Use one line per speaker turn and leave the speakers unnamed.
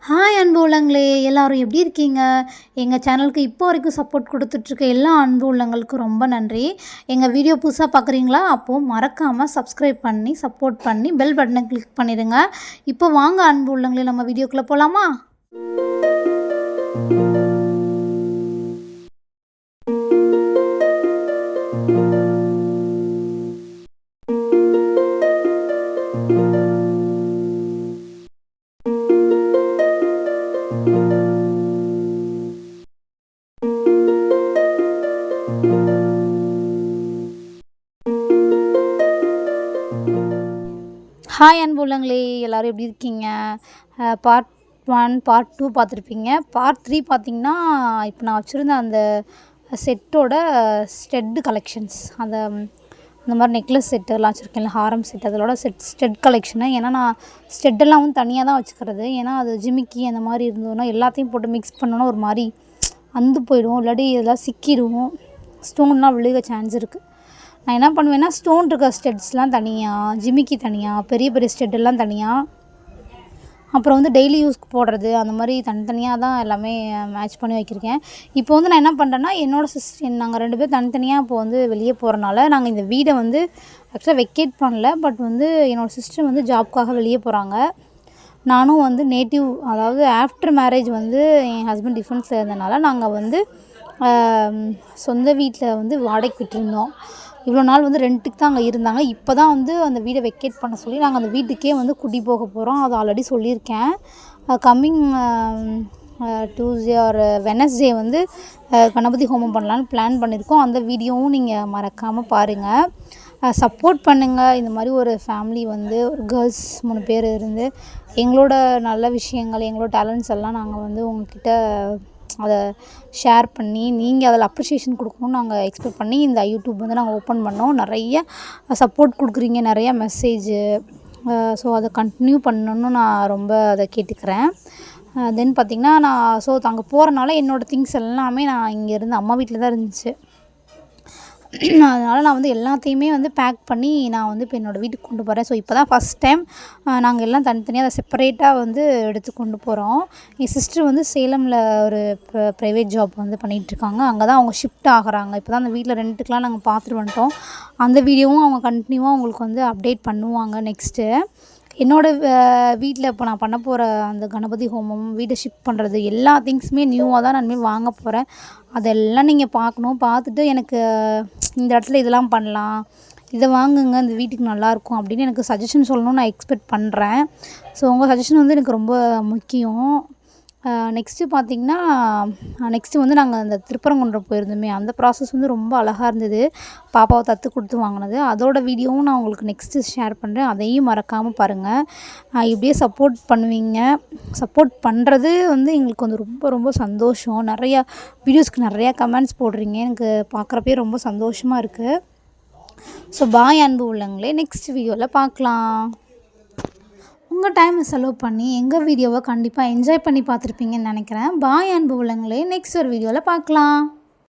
Hi அன்பு உள்ளங்களே, எல்லாரும் எப்படி இருக்கீங்க? எங்கள் சேனலுக்கு இப்போ வரைக்கும் சப்போர்ட் கொடுத்துட்ருக்க எல்லா அன்பு உள்ளங்களுக்கும் ரொம்ப நன்றி. எங்கள் வீடியோ புதுசாக பார்க்குறீங்களா? அப்போது மறக்காமல் சப்ஸ்கிரைப் பண்ணி சப்போர்ட் பண்ணி பெல் பட்டனை கிளிக் பண்ணிடுங்க. இப்போ வாங்க அன்பு உள்ளங்களே, நம்ம வீடியோக்குள்ளே போகலாமா? ஹாய் அன்பு உள்ளங்களே, எல்லோரும் எப்படி இருக்கீங்க? பார்ட் 1 பார்ட் 2 பார்த்துருப்பீங்க. பார்ட் 3 பார்த்திங்கன்னா, இப்போ நான் வச்சுருந்த அந்த செட்டோட ஸ்டெட்டு கலெக்ஷன்ஸ், அந்த மாதிரி நெக்லஸ் செட்டெல்லாம் வச்சுருக்கேன்ல, ஹாரம் செட், அதோட ஸ்டெட் கலெக்ஷனு. ஏன்னா நான் ஸ்டெட்டெல்லாம் வந்து தனியாக தான் வச்சுக்கிறது. ஏன்னா அது ஜிமிக்கி அந்த மாதிரி இருந்ததுன்னா எல்லாத்தையும் போட்டு மிக்ஸ் பண்ணோன்னா ஒரு மாதிரி அந்து போயிடும், இல்லாட்டி இதெல்லாம் சிக்கிடும், ஸ்டோன்லாம் விழுக சான்ஸ் இருக்குது. நான் என்ன பண்ணுவேன்னா, ஸ்டோன் இருக்க ஸ்டெட்ஸ்லாம் தனியாக, ஜிமிக்கி தனியாக, பெரிய பெரிய ஸ்டெட்டெல்லாம் தனியாக, அப்புறம் வந்து டெய்லி யூஸ்க்கு போடுறது அந்த மாதிரி தனித்தனியாக தான் எல்லாமே மேட்ச் பண்ணி வைக்கிருக்கேன். இப்போ வந்து நான் என்ன பண்ணுறேன்னா, என்னோடய நாங்கள் 2 பேர் தனித்தனியாக இப்போ வந்து வெளியே போகிறனால நாங்கள் இந்த வீடை வந்து ஆக்சுவலாக வெக்கேட் பண்ணல. பட் வந்து என்னோடய சிஸ்டர் வந்து ஜாப்க்காக வெளியே போகிறாங்க. நானும் வந்து நேட்டிவ், அதாவது ஆஃப்டர் மேரேஜ் வந்து என் ஹஸ்பண்ட் டிஃபென்ஸில் இருந்தனால நாங்கள் வந்து சொந்த வீட்டில் வந்து வாடகைக்கு விட்டுருந்தோம். இவ்வளோ நாள் வந்து ரெண்ட்டுக்கு தான் அங்கே இருந்தாங்க. இப்போ தான் வந்து அந்த வீடை வெக்கேட் பண்ண சொல்லி நாங்கள் அந்த வீட்டுக்கே வந்து குடி போக போகிறோம். அது ஆல்ரெடி சொல்லியிருக்கேன். கம்மிங் டியூஸ்டே ஆர் வெனஸ்டே வந்து கணபதி ஹோமம் பண்ணலான்னு பிளான் பண்ணியிருக்கோம். அந்த வீடியோவும் நீங்கள் மறக்காமல் பாருங்கள். சப்போர்ட் பண்ணுங்கள். இந்த மாதிரி ஒரு ஃபேமிலி வந்து ஒரு கேர்ள்ஸ் 3 பேர் இருந்து எங்களோட நல்ல விஷயங்கள், எங்களோட டேலண்ட்ஸ் எல்லாம் நாங்கள் வந்து உங்கள்கிட்ட அதை ஷேர் பண்ணி நீங்கள் அதில் அப்ரிஷியேஷன் கொடுக்கணும்னு நாங்கள் எக்ஸ்பெக்ட் பண்ணி இந்த யூடியூப் வந்து நாங்கள் ஓப்பன் பண்ணோம். நிறைய சப்போர்ட் கொடுக்குறீங்க, நிறையா மெசேஜு. ஸோ அதை கண்டினியூ பண்ணணுன்னு நான் ரொம்ப அதை கேட்டுக்கிறேன். தென் பார்த்திங்கன்னா, நான் அங்கே போகிறனால என்னோடய திங்ஸ் எல்லாமே நான் இங்கேருந்து அம்மா வீட்டில் தான் இருந்துச்சு. அதனால் நான் வந்து எல்லாத்தையுமே வந்து பேக் பண்ணி நான் வந்து இப்போ என்னோடய வீட்டுக்கு கொண்டு போகிறேன். ஸோ இப்போ தான் ஃபஸ்ட் டைம் நாங்கள் எல்லாம் தனித்தனியாக அதை செப்பரேட்டாக வந்து எடுத்து கொண்டு போகிறோம். என் சிஸ்டர் வந்து சேலமில் ஒரு ப்ரைவேட் ஜாப் வந்து பண்ணிகிட்ருக்காங்க. அங்கே தான் அவங்க ஷிஃப்ட் ஆகுறாங்க. இப்போ தான் அந்த வீட்டில் ரெண்ட்டுக்கெலாம் நாங்கள் பார்த்துட்டு வந்துட்டோம். அந்த வீடியோவும் அவங்க கண்டினியூவாக உங்களுக்கு வந்து அப்டேட் பண்ணுவாங்க நெக்ஸ்ட்டு. என்னோடய வீட்டில் இப்போ நான் பண்ண போகிற அந்த கணபதி ஹோமம், வீடை ஷிஃப்ட் பண்ணுறது, எல்லா திங்ஸுமே நியூவாக தான் நான் இனிமேல் வாங்க போகிறேன். அதெல்லாம் நீங்கள் பார்க்கணும். பார்த்துட்டு எனக்கு இந்த இடத்துல இதெல்லாம் பண்ணலாம், இதை வாங்குங்க, இந்த வீட்டுக்கு நல்லாயிருக்கும் அப்படின்னு எனக்கு சஜஷன் சொல்லணும்னு நான் எக்ஸ்பெக்ட் பண்ணுறேன். ஸோ உங்கள் சஜஷன் வந்து எனக்கு ரொம்ப முக்கியம். நெக்ஸ்ட்டு பார்த்திங்கன்னா, நெக்ஸ்ட்டு வந்து நாங்கள் அந்த திருப்பரங்குன்றம் போயிருந்தோமே, அந்த ப்ராசஸ் வந்து ரொம்ப அழகாக இருந்தது. பாப்பாவை தத்து கொடுத்து வாங்கினது, அதோட வீடியோவும் நான் உங்களுக்கு நெக்ஸ்ட்டு ஷேர் பண்ணுறேன். அதையும் மறக்காமல் பாருங்கள். இப்படியே சப்போர்ட் பண்ணுவீங்க. சப்போர்ட் பண்ணுறது வந்து எங்களுக்கு வந்து ரொம்ப ரொம்ப சந்தோஷம். நிறையா வீடியோஸ்க்கு நிறையா கமெண்ட்ஸ் போடுறீங்க, எனக்கு பார்க்குறப்பே ரொம்ப சந்தோஷமாக இருக்குது. ஸோ பாய் அன்பு உள்ளங்களே, நெக்ஸ்ட் வீடியோவில் பார்க்கலாம். உங்கள் டைமை செலவு பண்ணி எங்கள் வீடியோவை கண்டிப்பாக என்ஜாய் பண்ணி பார்த்துருப்பீங்கன்னு நினைக்கிறேன். பாய் அன்பு உள்ளங்களே, நெக்ஸ்ட் ஒரு வீடியோவில் பார்க்கலாம்.